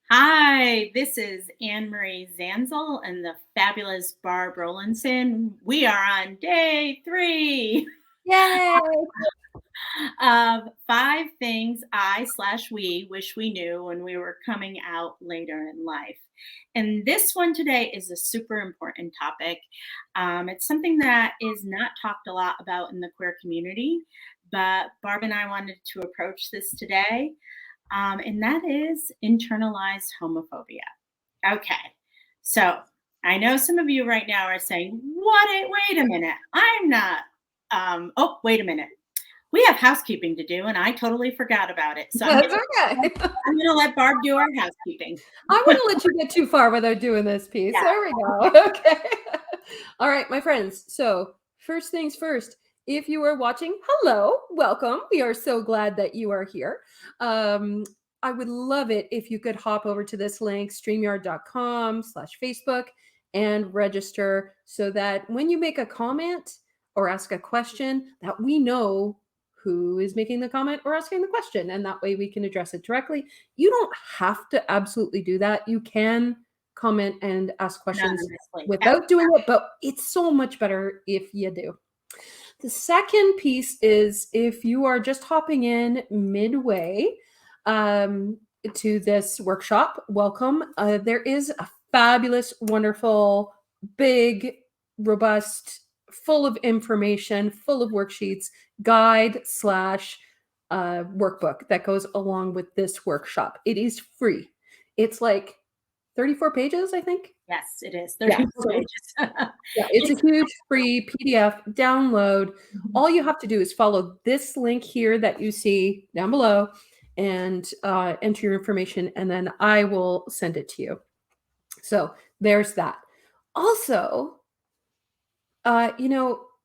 Hi, this is Anne-Marie Zanzal and the fabulous Barb Rowlandson. We are on day 3 Yay! of 5 things I/we wish we knew when we were coming out later in life. And this one today is a super important topic. It's something that is not talked a lot about in the queer community, but Barb and I wanted to approach this today, and that is internalized homophobia. Okay, so I know some of you right now are saying, "What? Wait a minute! I'm not." Oh, wait a minute. We have housekeeping to do, and I totally forgot about it. So That's okay. I'm gonna let Barb do our housekeeping. I wouldn't let you get too far without doing this piece. Yeah. There we go. Okay. All right, my friends. So, first things first, if you are watching, hello, welcome. We are so glad that you are here. I would love it if you could hop over to this link, streamyard.com/Facebook, and register so that when you make a comment or ask a question, that we know who is making the comment or asking the question, and that way we can address it directly. You don't have to absolutely do that. You can comment and ask questions Anonymously. without doing it, but it's so much better if you do. The second piece is if you are just hopping in midway to this workshop, welcome. There is a fabulous, wonderful, big, robust, full of information, full of worksheets, guide slash workbook that goes along with this workshop. It is free. It's like 34 pages, I think. Yes, it is. Yeah, 34 so pages. yeah, it's a huge free PDF download. All you have to do is follow this link here that you see down below and enter your information, and then I will send it to you. So there's that. Also,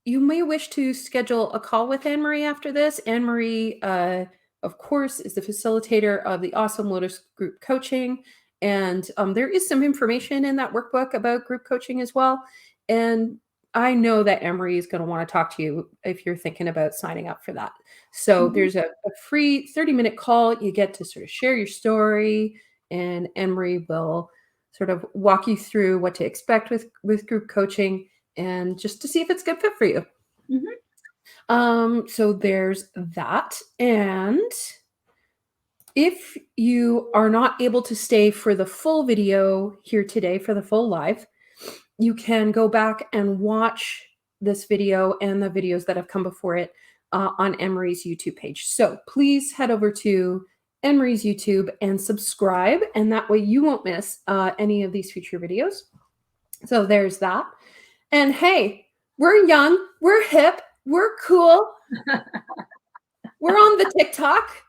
you may wish to schedule a call with Anne-Marie after this. Anne-Marie, of course, is the facilitator of the Awesome Lotus group coaching. And there is some information in that workbook about group coaching as well. And I know that Anne-Marie is going to want to talk to you if you're thinking about signing up for that. So there's a free 30-minute call. You get to sort of share your story, and Anne-Marie will sort of walk you through what to expect with group coaching and just to see if it's a good fit for you. So there's that. And if you are not able to stay for the full video here today, for the full live, you can go back and watch this video and the videos that have come before it on Anne-Marie's YouTube page. So please head over to Anne-Marie's YouTube and subscribe, and that way you won't miss any of these future videos. So there's that. And hey, we're young, we're hip, we're cool. We're on the TikTok.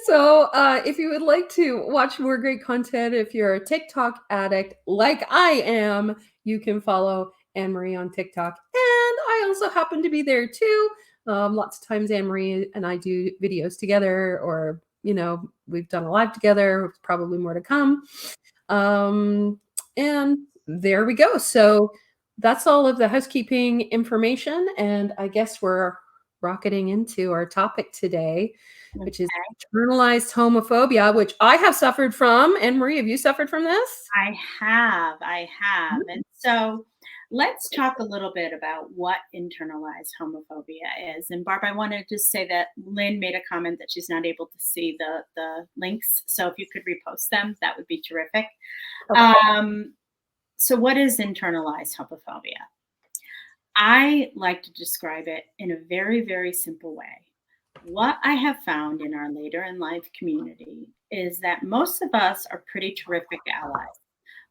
So if you would like to watch more great content, if you're a TikTok addict like I am, you can follow Anne-Marie on TikTok. And I also happen to be there too. Lots of times Anne-Marie and I do videos together, or, we've done a live together, probably more to come. And there we go. So that's all of the housekeeping information. And I guess we're rocketing into our topic today, which is internalized homophobia, which I have suffered from. Anne-Marie, have you suffered from this? I have. And so let's talk a little bit about what internalized homophobia is. And Barb, I wanted to say that Lynn made a comment that she's not able to see the links. So if you could repost them, that would be terrific. Okay. So what is internalized homophobia? I like to describe it in a very, very simple way. What I have found in our later in life community is that most of us are pretty terrific allies.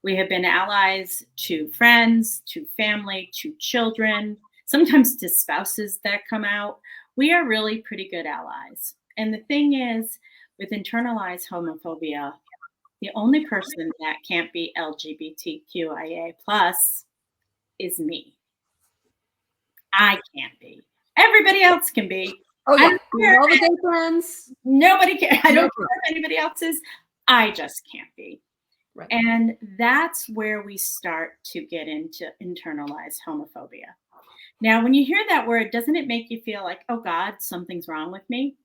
We have been allies to friends, to family, to children, sometimes to spouses that come out. We are really pretty good allies. And the thing is, with internalized homophobia, the only person that can't be LGBTQIA plus is me. I can't be. Everybody else can be. Oh yeah, all the gay friends. Nobody can. I don't care if anybody else is. I just can't be. Right. And that's where we start to get into internalized homophobia. Now, when you hear that word, doesn't it make you feel like, oh God, something's wrong with me?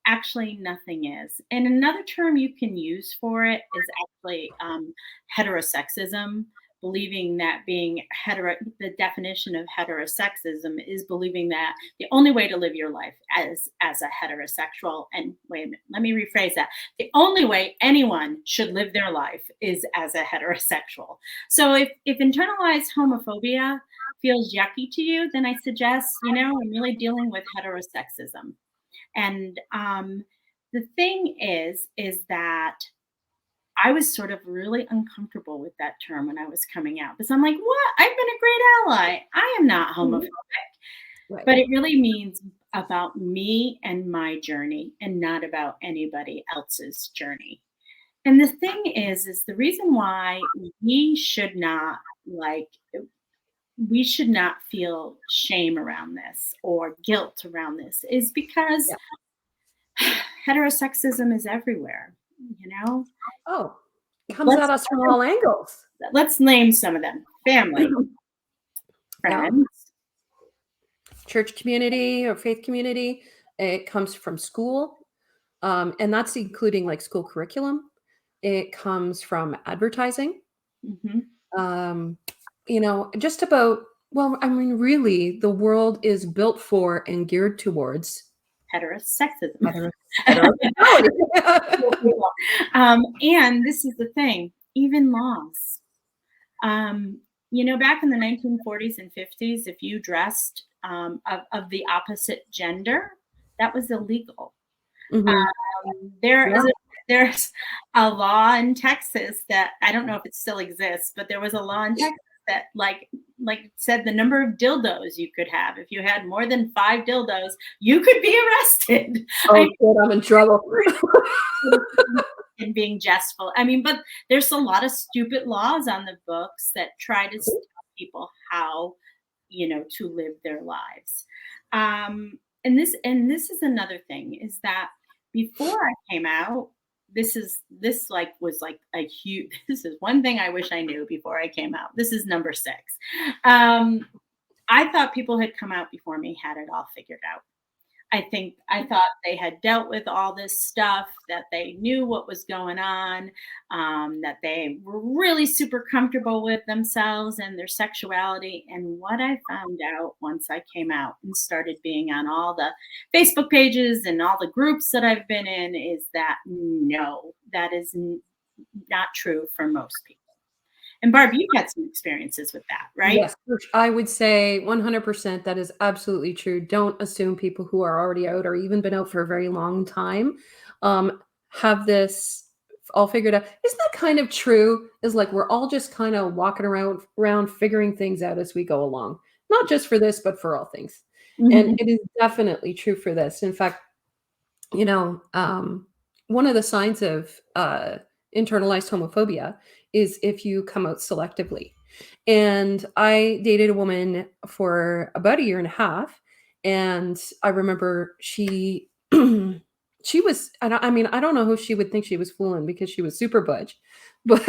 actually nothing is. And another term you can use for it is actually heterosexism, believing that being the definition of heterosexism is believing that the only way to live your life as a heterosexual, and wait a minute, let me rephrase that. The only way anyone should live their life is as a heterosexual. So if internalized homophobia feels yucky to you, then I suggest, I'm really dealing with heterosexism. And the thing is that I was sort of really uncomfortable with that term when I was coming out, because I'm like, what? I've been a great ally. I am not homophobic. Right. But it really means about me and my journey, and not about anybody else's journey. And the thing is the reason why we should not feel shame around this or guilt around this is because heterosexism is everywhere, Oh, it comes at us from all angles. Let's name some of them. Family, friends, church community or faith community. It comes from school, and that's including like school curriculum. It comes from advertising. Just about, well, I mean, really, the world is built for and geared towards heterosexism. Heterosexuality. And this is the thing, even laws. Back in the 1940s and 50s, if you dressed of the opposite gender, that was illegal. There's a law in Texas that I don't know if it still exists, but there was a law in Texas that like said the number of dildos you could have. If you had more than 5 dildos, you could be arrested. Oh, good, I'm in trouble. And being jestful. I mean, but there's a lot of stupid laws on the books that try to tell people how, to live their lives. And this is another thing, is that before I came out, this is one thing I wish I knew before I came out. This is number 6. I thought people had come out before me had it all figured out. I thought they had dealt with all this stuff, that they knew what was going on, that they were really super comfortable with themselves and their sexuality. And what I found out once I came out and started being on all the Facebook pages and all the groups that I've been in is that no, that is not true for most people. And Barb, you've had some experiences with that, right? Yes, I would say 100% that is absolutely true. Don't assume people who are already out or even been out for a very long time have this all figured out. Isn't that kind of true? Is like we're all just kind of walking around figuring things out as we go along. Not just for this, but for all things. And it is definitely true for this. In fact, one of the signs of internalized homophobia is if you come out selectively. And I dated a woman for about 1.5 years, and I remember she was, I don't know who she would think she was fooling, because she was super butch, but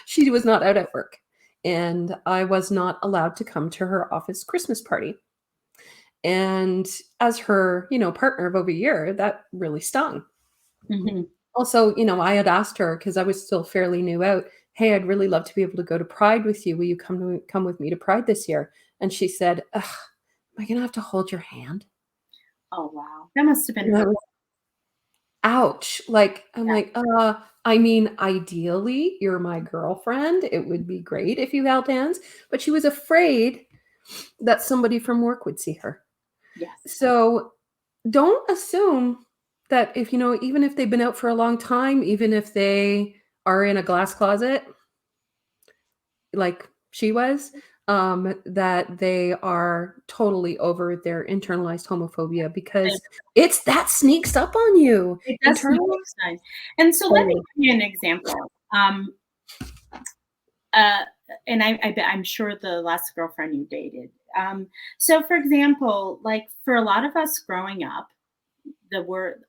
she was not out at work, and I was not allowed to come to her office Christmas party. And as her, partner of over a year, that really stung. Also, I had asked her, because I was still fairly new out, hey, I'd really love to be able to go to Pride with you. Will you come with me to Pride this year? And she said, ugh, am I going to have to hold your hand? Oh, wow. That must have been ouch. Like, I'm like, I mean, ideally, you're my girlfriend. It would be great if you held hands. But she was afraid that somebody from work would see her. Yes. So don't assume that if, even if they've been out for a long time, even if they are in a glass closet, like she was, that they are totally over their internalized homophobia, because that sneaks up on you. It does sneak up. And so let me give you an example. And I'm sure the last girlfriend you dated. So for example, like for a lot of us growing up, the word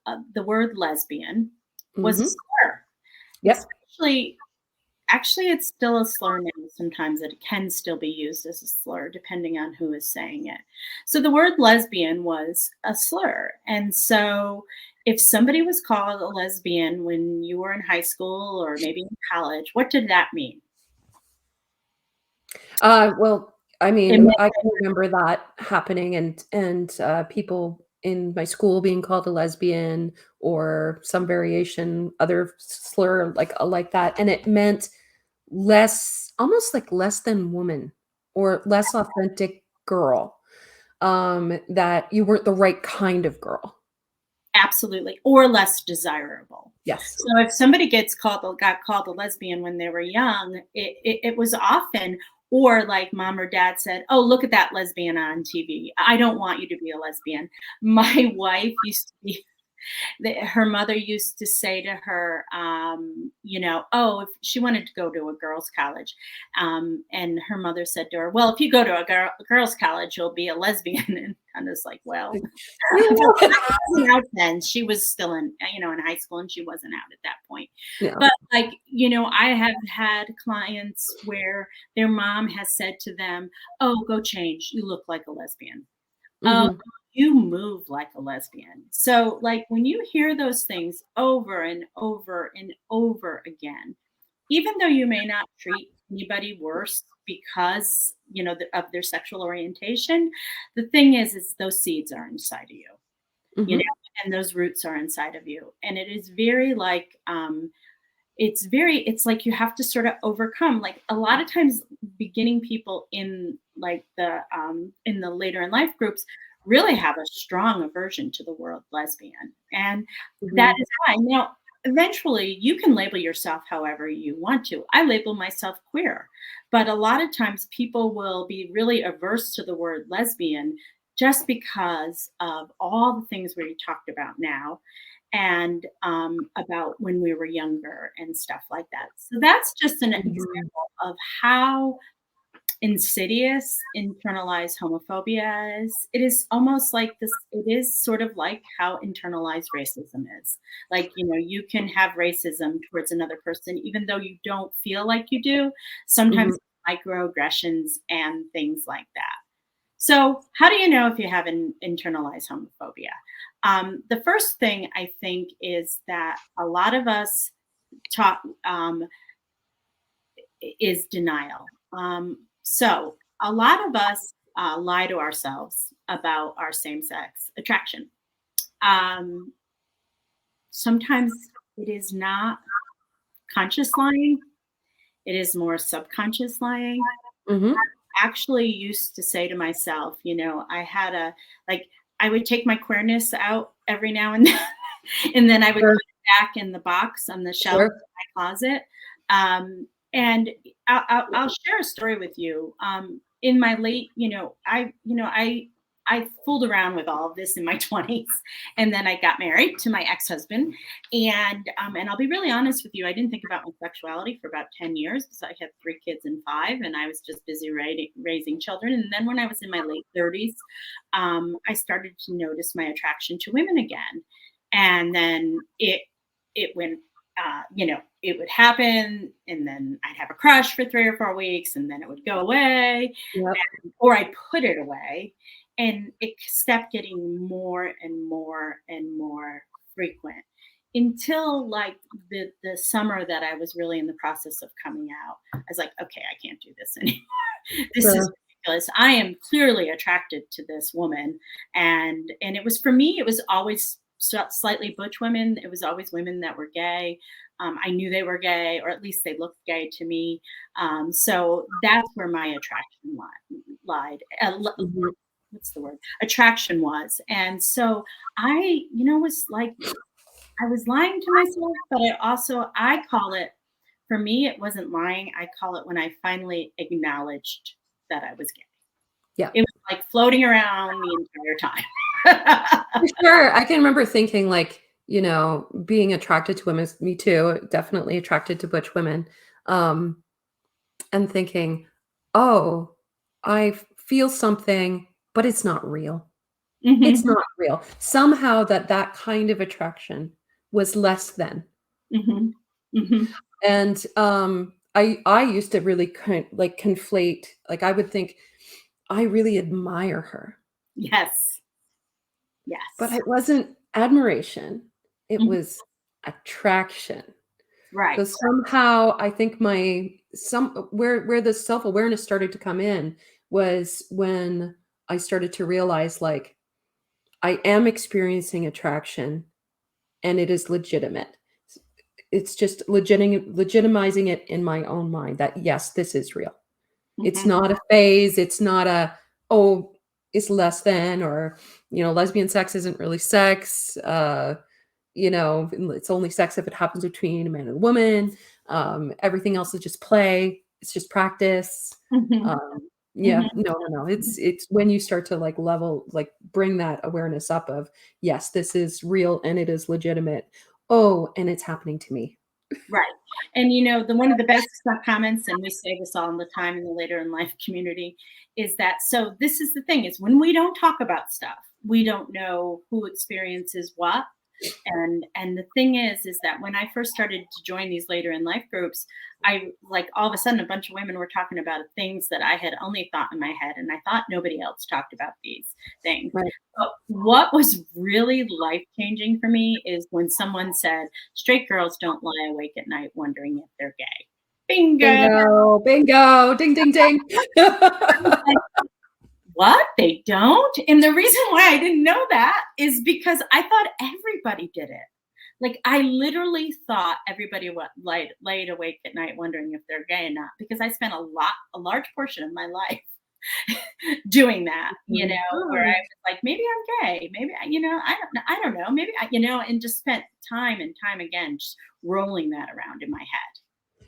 lesbian was a slur. Yes. Actually, it's still a slur now. Sometimes it can still be used as a slur, depending on who is saying it. So the word lesbian was a slur. And so if somebody was called a lesbian when you were in high school or maybe in college, what did that mean? Well, I It mean, meant I can remember that happening and people in my school being called a lesbian or some variation, other slur like that, and it meant less, almost like less than woman or less authentic girl, that you weren't the right kind of girl. absolutely, or less desirable. Yes. So if somebody got called a lesbian when they were young, it was often, or like mom or dad said, "Oh, look at that lesbian on TV. I don't want you to be a lesbian." My wife used to be her mother used to say to her, oh, if she wanted to go to a girls' college, and her mother said to her, "Well, if you go to a girls' college, you'll be a lesbian." And I was like, "Well," Yeah. I wasn't out then. She was still in high school, and she wasn't out at that point. Yeah. But I have had clients where their mom has said to them, "Oh, go change. You look like a lesbian. Oh, Mhm. you move like a lesbian." So, like, when you hear those things over and over and over again, even though you may not treat anybody worse because, of their sexual orientation, the thing is those seeds are inside of you, you know, Mhm. and those roots are inside of you. And it is very like, it's like you have to sort of overcome, like, a lot of times beginning people in like the in the later in life groups really have a strong aversion to the word lesbian, and that Mhm. is fine. Now eventually you can label yourself however you want to. I label myself queer, but a lot of times people will be really averse to the word lesbian just because of all the things we talked about now, and about when we were younger and stuff like that. So that's just an Mhm. example of how insidious internalized homophobia is. It is almost like this, it is sort of like how internalized racism is. Like, you can have racism towards another person, even though you don't feel like you do. Mhm. Sometimes microaggressions and things like that. So, how do you know if you have an internalized homophobia? The first thing I think is that a lot of us talk is denial. So, a lot of us lie to ourselves about our same sex attraction. Um, Sometimes it is not conscious lying, it is more subconscious lying. Mhm. Actually used to say to myself, I had like, I would take my queerness out every now and then, and then I would Sure. put it back in the box on the shelf Sure. in my closet. And I'll share a story with you. In my late, I fooled around with all of this in my 20s, and then I got married to my ex-husband. And I'll be really honest with you, I didn't think about my sexuality for about 10 years because I had 3 kids and 5, and I was just busy raising children. And then when I was in my late 30s, I started to notice my attraction to women again. And then it went, it would happen, and then I'd have a crush for 3 or 4 weeks, and then it would go away, Yep. or I put it away, and it kept getting more and more and more frequent until like the summer that I was really in the process of coming out. I was like, okay, I can't do this anymore. This is Sure. ridiculous. I am clearly attracted to this woman, and it was, for me, it was always slightly butch women. It was always women that were gay. I knew they were gay, or at least they looked gay to me. So that's where my attraction lied. Mhm. What's the word? Attraction was. And so was like, I was lying to myself, but I call it, for me, it wasn't lying. I call it when I finally acknowledged that I was gay. Yeah. It was like floating around the entire time. For sure. I can remember thinking like, being attracted to women, me too, definitely attracted to butch women. Um, and thinking, "Oh, I feel something, but it's not real. It's Mhm, not real." Somehow that kind of attraction was less than. mhm, mhm. And, I used to really conflate, like, I would think, "I really admire her," Yes, but yes. it wasn't admiration. It Mhm. was attraction. Right. So somehow I think where the self-awareness started to come in was when I started to realize, like, I am experiencing attraction and it is legitimate. It's just legitimizing it in my own mind that, yes, this is real. It's Mhm. not a phase. It's not a, oh, it's less than, or, lesbian sex isn't really sex. It's only sex if it happens between a man and a woman. Everything else is just play. It's just practice. Mhm. Yeah, Mhm. no. It's when you start to bring that awareness up of, yes, this is real and it is legitimate. Oh, and it's happening to me. Right. And the one of the best comments, and we say this all the time in the later in life community, is that so this is the thing is when we don't talk about stuff, we don't know who experiences what. And the thing is that when I first started to join these later in life groups, I like all of a sudden a bunch of women were talking about things that I had only thought in my head, and I thought nobody else talked about these things. Right. But what was really life changing for me is when someone said, "Straight girls don't lie awake at night wondering if they're gay." Bingo. Bingo, bingo, ding, ding, ding. What? They don't? And the reason why I didn't know that is because I thought everybody did it. Like, I literally thought everybody laid awake at night wondering if they're gay or not, because I spent a large portion of my life doing that, where I Mhm. was like, maybe I'm gay, maybe I don't know, maybe and just spent time and time again just rolling that around in my head.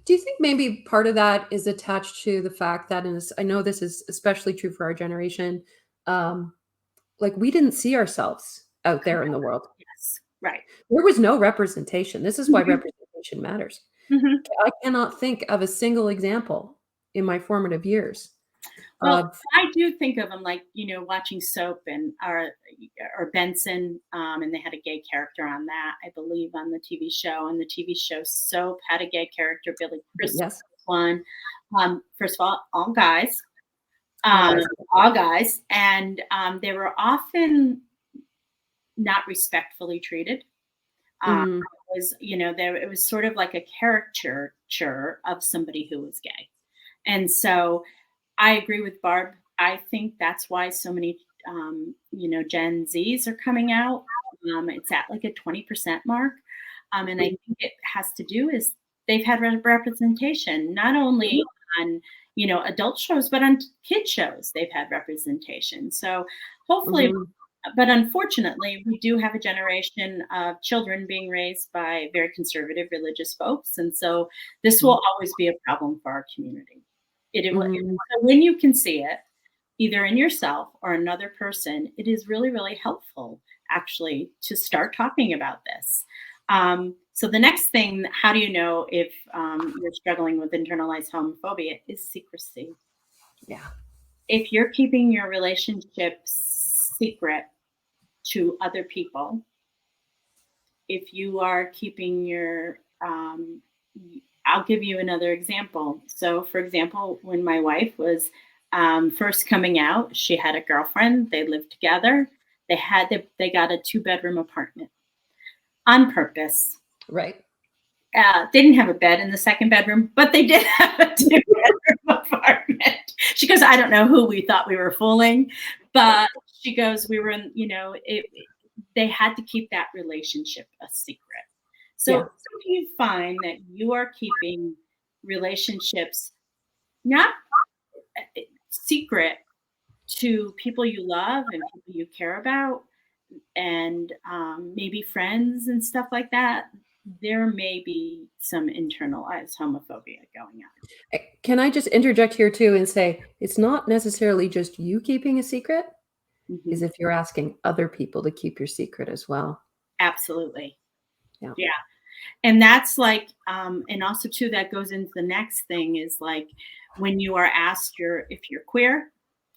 Do you think maybe part of that is attached to the fact that, I know this is especially true for our generation, um, like, we didn't see ourselves out there in the world. Yes, right. There was no representation. This is why Mhm, representation matters. mhm. I cannot think of a single example in my formative years Well, of. I do think of them like, watching Soap and or Benson, and they had a gay character on that, I believe, on the TV show. And the TV show Soap had a gay character, Billy Crystal Yes, was one. First of all guys, all um, guys. all guys, and they were often not respectfully treated. Mhm, It was sort of like a caricature of somebody who was gay, and so I agree with Barb. I think that's why so many, Gen Zs are coming out. It's at like a 20% mark. And I think it has to do is they've had representation, not only on, adult shows, but on kid shows, they've had representation. So hopefully, mhm, but unfortunately, we do have a generation of children being raised by very conservative religious folks. And so this mhm, will always be a problem for our community. It will, mhm, so when you can see it, either in yourself or another person, it is really, really helpful actually to start talking about this. So the next thing, how do you know if you're struggling with internalized homophobia, is secrecy. yeah, If you're keeping your relationships secret to other people, if you are keeping I'll give you another example. So, for example, when my wife was first coming out, she had a girlfriend. They lived together. They got a 2-bedroom apartment on purpose. right. They didn't have a bed in the second bedroom, but they did have a 2-bedroom apartment. She goes, I don't know who we thought we were fooling, but she goes, we were in, they had to keep that relationship a secret. So Yeah, if you find that you are keeping relationships not secret to people you love and people you care about, and maybe friends and stuff like that, there may be some internalized homophobia going on. can I just interject here too and say, it's not necessarily just you keeping a secret, is Mhm. if you're asking other people to keep your secret as well. Absolutely. Yeah. Yeah. And that's like, and also too, that goes into the next thing is like when you are asked if you're queer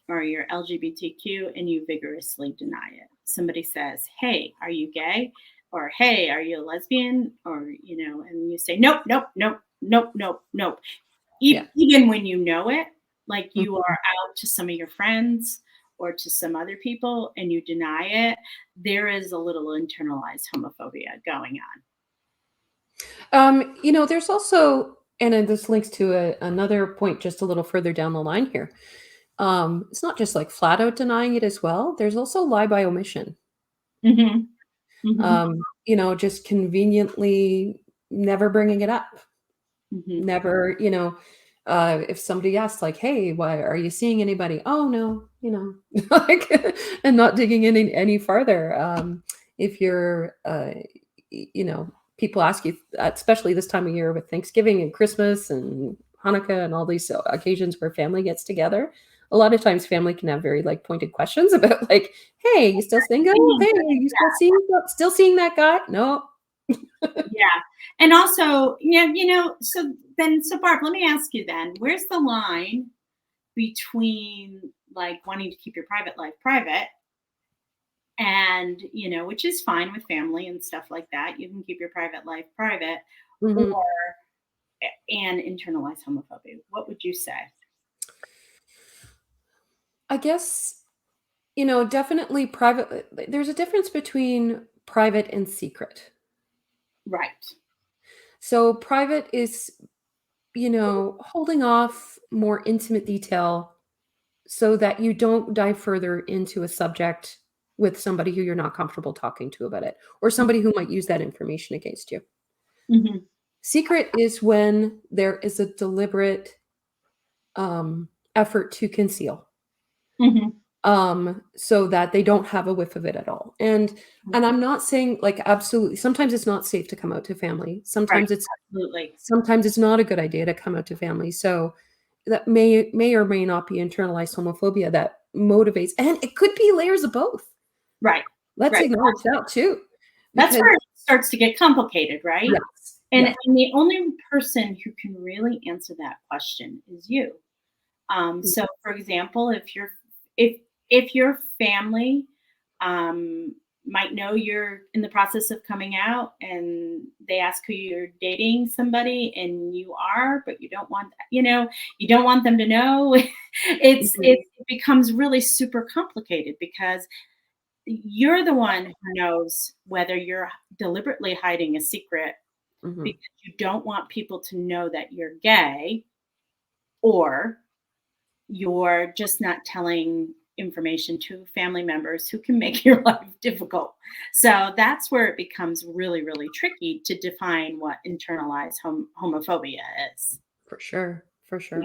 or you're LGBTQ and you vigorously deny it. Somebody says, "Hey, are you gay?" Or "Hey, are you a lesbian?" Or, and you say, "Nope, nope, nope, nope, nope, nope." Yeah. Even when you know it, like you Mhm. are out to some of your friends or to some other people and you deny it, there is a little internalized homophobia going on. There's also, and then this links to another point just a little further down the line here. It's not just like flat out denying it as well. There's also lie by omission. Mhm. Mhm. Just conveniently never bringing it up. Mhm. Never, if somebody asks like, "Hey, why are you seeing anybody?" "Oh, no," like, and not digging in any farther. If you're, people ask you, especially this time of year with Thanksgiving and Christmas and Hanukkah and all these occasions where family gets together. A lot of times, family can have very like pointed questions about like, "Hey, you still single? Hey, are you still seeing that guy?" No. Yeah. And also, yeah, so Barb, let me ask you then, where's the line between like wanting to keep your private life private and, which is fine with family and stuff like that. You can keep your private life private or Mhm. and internalize homophobia. What would you say? I guess, definitely private. There's a difference between private and secret. Right. So private is, holding off more intimate detail so that you don't dive further into a subject with somebody who you're not comfortable talking to about it, or somebody who might use that information against you. Hmm. Secret is when there is a deliberate effort to conceal, Hmm. so that they don't have a whiff of it at all. And I'm not saying like absolutely. Sometimes it's not safe to come out to family. Right. Absolutely. Sometimes it's not a good idea to come out to family. So that may or may not be internalized homophobia that motivates, and it could be layers of both. Right. Let's Right. acknowledge that too, That's because where it starts to get complicated, right? yes, And, yes, and the only person who can really answer that question is you. mm, So, for example, if your family um, might know you're in the process of coming out, and they ask who you're dating somebody, and you are, but you don't want them to know. mhm, It becomes really super complicated because you're the one who knows whether you're deliberately hiding a secret mhm, because you don't want people to know that you're gay, or you're just not telling information to family members who can make your life difficult. So that's where it becomes really, really tricky to define what internalized homophobia is. for sure, for Yeah. sure.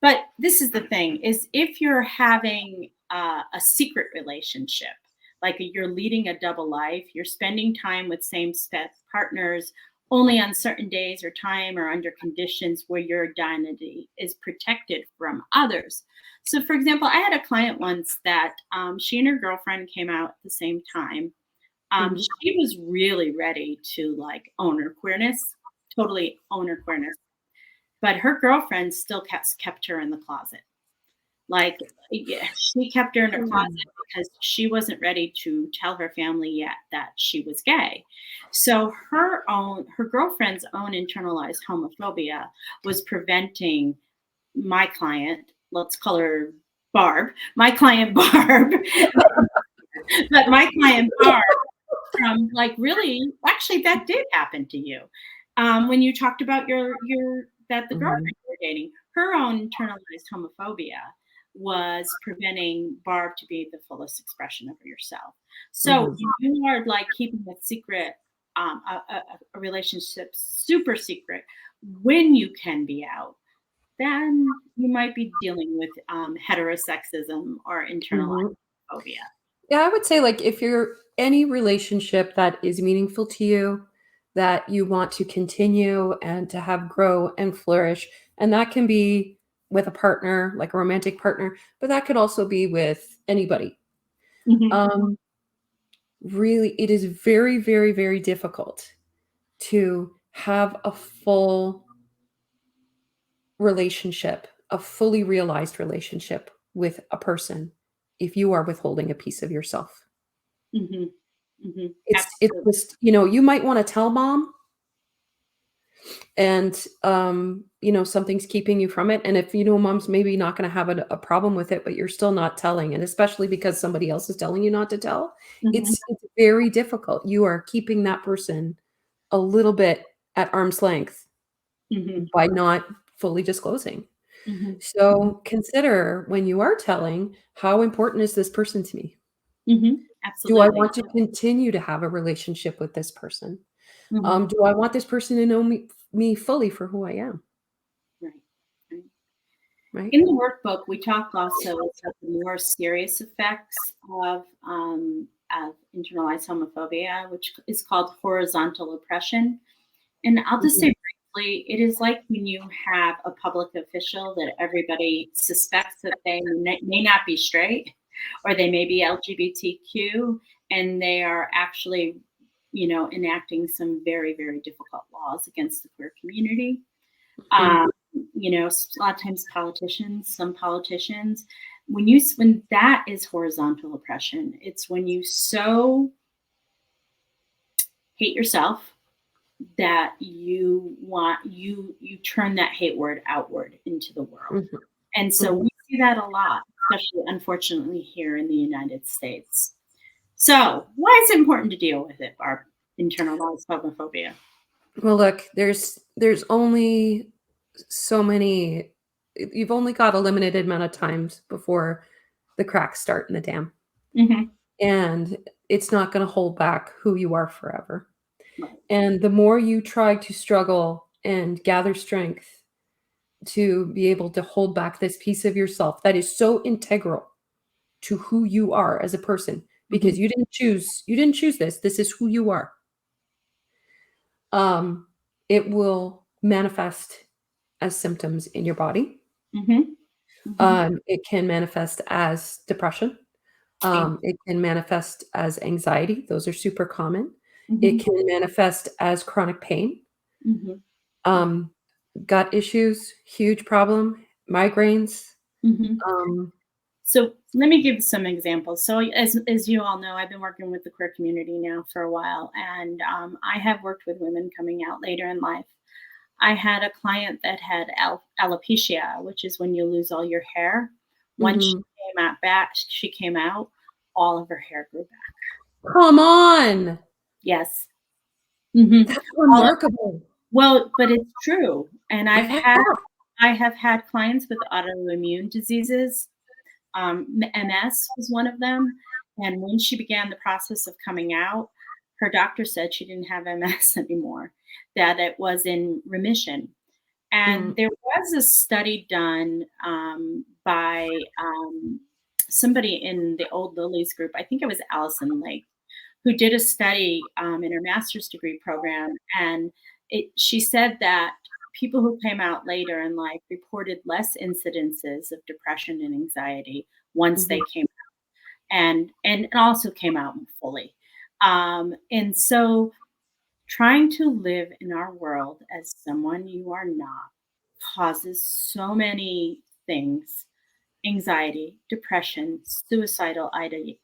But this is the thing is if you're having a secret relationship, like you're leading a double life, you're spending time with same-sex partners only on certain days or time or under conditions where your identity is protected from others. So, for example, I had a client once that she and her girlfriend came out at the same time. Mhm, She was really ready to like own her queerness, totally own her queerness, but her girlfriend still kept her in the closet. Like, yeah, she kept her in a closet mm, because she wasn't ready to tell her family yet that she was gay. So her girlfriend's own internalized homophobia was preventing my client, let's call her Barb, my client Barb, but my client Barb from like really actually that did happen to you. When you talked about your that the girlfriend mhm, you were dating, her own internalized homophobia was preventing Barb to be the fullest expression of yourself. So mhm. when you are like keeping a secret, a relationship super secret when you can be out, then you might be dealing with heterosexism or internalized Mhm. phobia. Yeah, I would say, like, if you're any relationship that is meaningful to you, that you want to continue and to have grow and flourish, and that can be with a partner, like a romantic partner, but that could also be with anybody. Mhm. Um, Really, it is very, very, very difficult to have a full relationship, a fully realized relationship with a person if you are withholding a piece of yourself. Mhm. Mhm. It's Absolutely. just, you might wanna tell mom, and something's keeping you from it, and if mom's maybe not going to have a problem with it, but you're still not telling, and especially because somebody else is telling you not to tell, Mhm, it's very difficult. You are keeping that person a little bit at arm's length mhm, by not fully disclosing. mhm, mhm, So consider, when you are telling, how important is this person to me? mhm. Do I Absolutely. want to continue to have a relationship with this person? Mhm. Do I want this person to know me fully for who I am? Right, right. Right? In the workbook, we talk also about the more serious effects of internalized homophobia, which is called horizontal oppression. And I'll just Mhm, say briefly, it is like when you have a public official that everybody suspects that they may not be straight or they may be LGBTQ, and they are actually, enacting some very, very difficult laws against the queer community. mhm, Um, a lot of times some politicians, when that is horizontal oppression, it's when you so hate yourself that you turn that hate word outward into the world. mhm, And so mhm. we see that a lot, especially unfortunately here in the United States. So why is it important to deal with it, Barb? Internalized homophobia. Well, look, there's only so many. You've only got a limited amount of times before the cracks start in the dam, Hmm. and it's not going to hold back who you are forever. Right. And the more you try to struggle and gather strength to be able to hold back this piece of yourself that is so integral to who you are as a person, Hmm. because you didn't choose this is who you are. um it will manifest as symptoms in your body. Hmm. Hmm. It can manifest as depression. It can manifest as anxiety. Those are super common. It Hmm. can manifest as chronic pain, Hmm. um, gut issues, huge problem, migraines. Hmm. Um, So let me give some examples. So as you all know, I've been working with the queer community now for a while, and I have worked with women coming out later in life. I had a client that had alopecia, which is when you lose all your hair. Once mhm. she came out, all of her hair grew back. Come on! Yes. Hmm. That's All of, remarkable. well, but it's true. And Yeah. I have had clients with autoimmune diseases. MS was one of them. And when she began the process of coming out, her doctor said she didn't have MS anymore, that it was in remission. And Mm, there was a study done by somebody in the Old Lilies group. I think it was Allison Lake, who did a study in her master's degree program. And she said that people who came out later in life reported less incidences of depression and anxiety once mhm, they came and also came out fully. And so trying to live in our world as someone you are not causes so many things: anxiety, depression, suicidal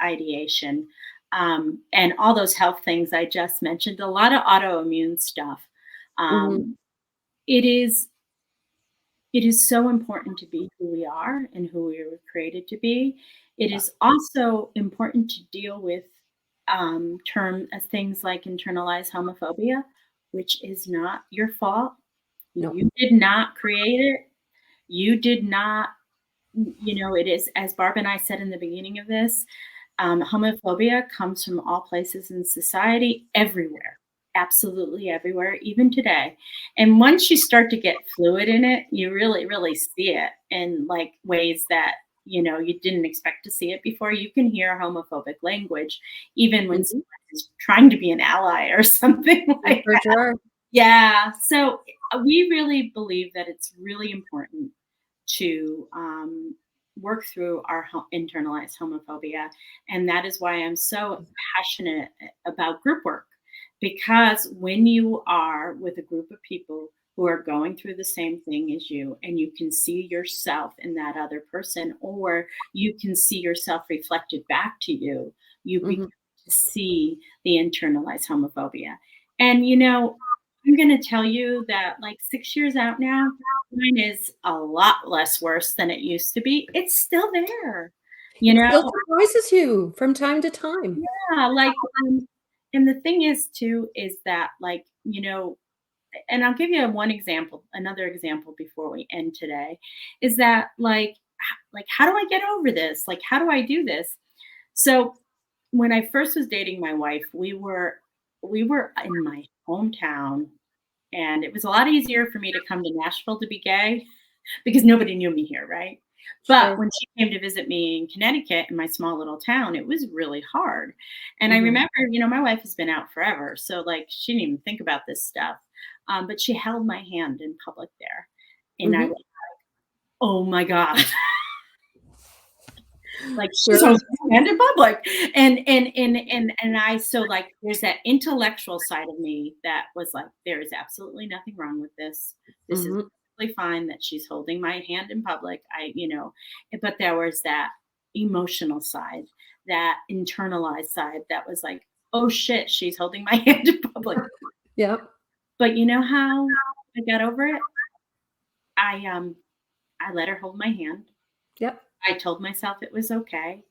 ideation, and all those health things I just mentioned, a lot of autoimmune stuff. mhm. Um, it is it is so important to be who we are and who we were created to be. It Yeah. is also important to deal with things like internalized homophobia, which is not your fault. No. You did not create it. You did not, it is, as Barb and I said in the beginning of this, homophobia comes from all places in society, everywhere, absolutely everywhere, even today. And once you start to get fluid in it, you really, really see it in like ways that you didn't expect to see it before. You can hear homophobic language, even when Mhm. someone is trying to be an ally or something You like for that. sure. Yeah. So we really believe that it's really important to work through our internalized homophobia. And that is why I'm so passionate about group work. Because when you are with a group of people who are going through the same thing as you, and you can see yourself in that other person, or you can see yourself reflected back to you, you begin Mhm. to see the internalized homophobia. And, I'm going to tell you that like 6 years out now, mine is a lot less worse than it used to be. It's still there, you It know? still surprises you from time to time. Yeah, like, and the thing is too, is that like, and I'll give you one example, another example before we end today, is that like how do I get over this? Like, how do I do this? So when I first was dating my wife, we were in my hometown, and it was a lot easier for me to come to Nashville to be gay because nobody knew me here, right? But Sure. when she came to visit me in Connecticut in my small little town, it was really hard. And I Mhm. remember, my wife has been out forever, so like she didn't even think about this stuff. But she held my hand in public there, and I Mhm. was, oh my god, like she's Sure. holding my hand in public, and I so like there's that intellectual side of me that was like, there is absolutely nothing wrong with this. This is Mhm. perfectly fine that she's holding my hand in public. But there was that emotional side, that internalized side that was like, oh shit, she's holding my hand in public. Yep. But you know how I got over it? I let her hold my hand. Yep. I told myself it was okay.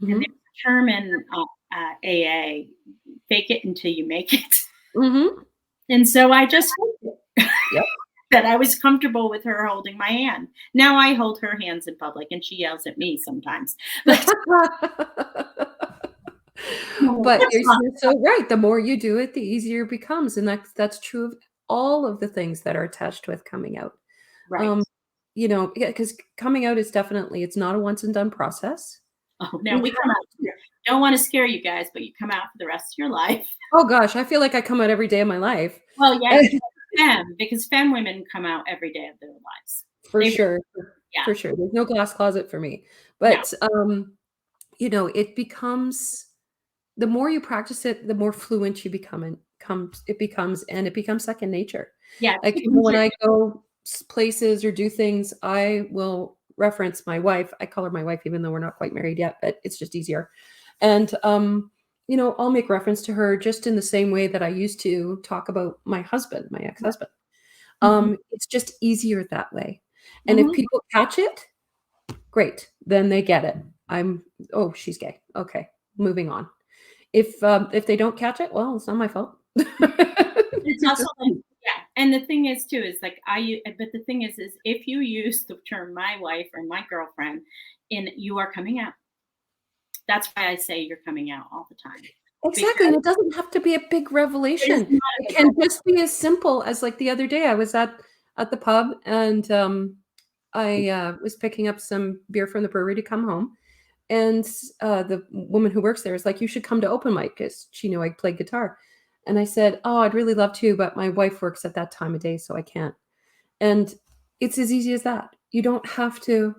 And Mhm. there's a term in AA, fake it until you make it. Mhm. And so I just faked it, Yep. that I was comfortable with her holding my hand. Now I hold her hands in public, and she yells at me sometimes. But no, But it's not you're so right. The more you do it, the easier it becomes, and that's true of all of the things that are attached with coming out. right. Um, yeah, because coming out is definitely it's not a once and done process. Oh, no, You we come have out here. Don't want to scare you guys, but you come out for the rest of your life. oh gosh, I feel like I come out every day of my life. Well, yeah, femme, because femme women come out every day of their lives. For They, sure, yeah, for sure. There's no glass closet for me. no, But, it becomes the more you practice it, the more fluent you become and and it becomes second nature. yeah, Like, when I go places or do things, I will reference my wife. I call her my wife even though we're not quite married yet, but it's just easier. And, I'll make reference to her just in the same way that I used to talk about my husband, my ex-husband. mhm, It's just easier that way. And if mhm. people catch it, great, then they get it. "Oh, she's gay. Okay, moving on." If they don't catch it, well, it's not my fault. It's also like, yeah, and the thing is too is like but the thing is if you use the term "my wife" or "my girlfriend," you are coming out. That's why I say you're coming out all the time, Exactly, because and it doesn't have to be a big it is revelation. not a It big can deal. just be as simple as, like, the other day, I was at the pub, and, I was picking up some beer from the brewery to come home, and, the woman who works there is like, "You should come to open mic," 'cause she knew I played guitar, and I said, "Oh, I'd really love to, but my wife works at that time of day, so I can't." And it's as easy as that. You don't have to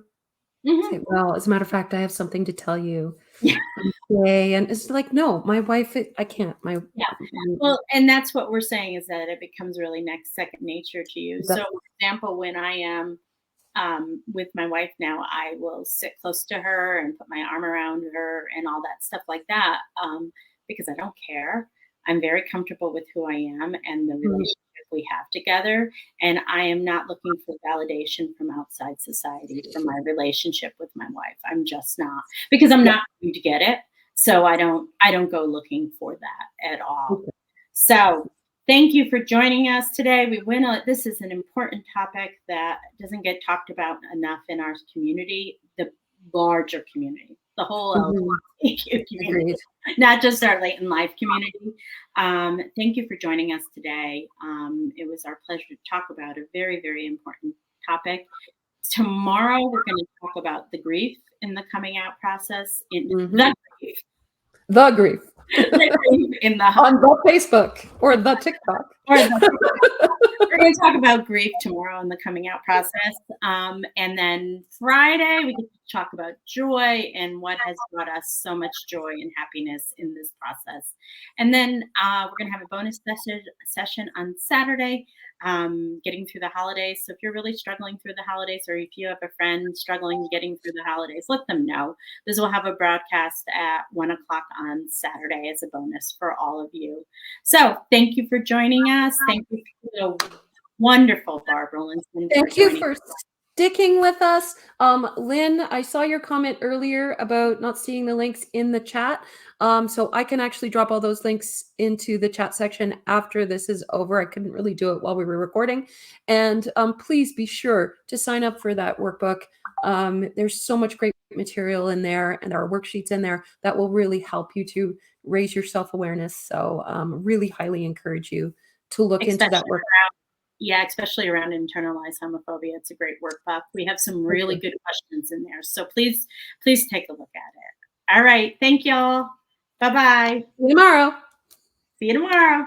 Mhm. say, "Well, as a matter of fact, I have something to tell you. Yeah, I'm gay," and it's like, "No, my wife, I can't. My yeah. Well, and that's what we're saying is that it becomes really next second nature to you. So, that for example, when I am with my wife now, I will sit close to her and put my arm around her and all that stuff like that, because I don't care. I'm very comfortable with who I am and the mhm, relationship we have together. And I am not looking for validation from outside society for my relationship with my wife. I'm just not, because I'm yep, not going to get it. So I don't go looking for that at all. okay, So thank you for joining us today. This is an important topic that doesn't get talked about enough in our community, the larger community, the whole mhm, LGBTQ community, agreed. not just our late in life community. Thank you for joining us today. It was our pleasure to talk about a very, very important topic. Tomorrow, we're going to talk about the grief in the coming out process, in Mhm. the grief, The grief. the grief in the On the Facebook or the TikTok. or the we're going to talk about grief tomorrow in the coming out process. And then Friday, we get to talk about joy and what has brought us so much joy and happiness in this process. And then we're going to have a bonus session on Saturday, getting through the holidays. So if you're really struggling through the holidays, or if you have a friend struggling getting through the holidays, let them know. This will have a broadcast at 1:00 on Saturday as a bonus for all of you. So thank you for joining us. Thank you for the wonderful Barb Rowlandson. Thank you for sticking with us. Lynn, I saw your comment earlier about not seeing the links in the chat. So I can actually drop all those links into the chat section after this is over. I couldn't really do it while we were recording. And please be sure to sign up for that workbook. There's so much great material in there, and there are worksheets in there that will really help you to raise your self-awareness. So really highly encourage you to look into that work. Yeah, especially around internalized homophobia. It's a great workbook. We have some really good questions in there. So please take a look at it. All right. Thank y'all. Bye-bye. See you tomorrow. See you tomorrow.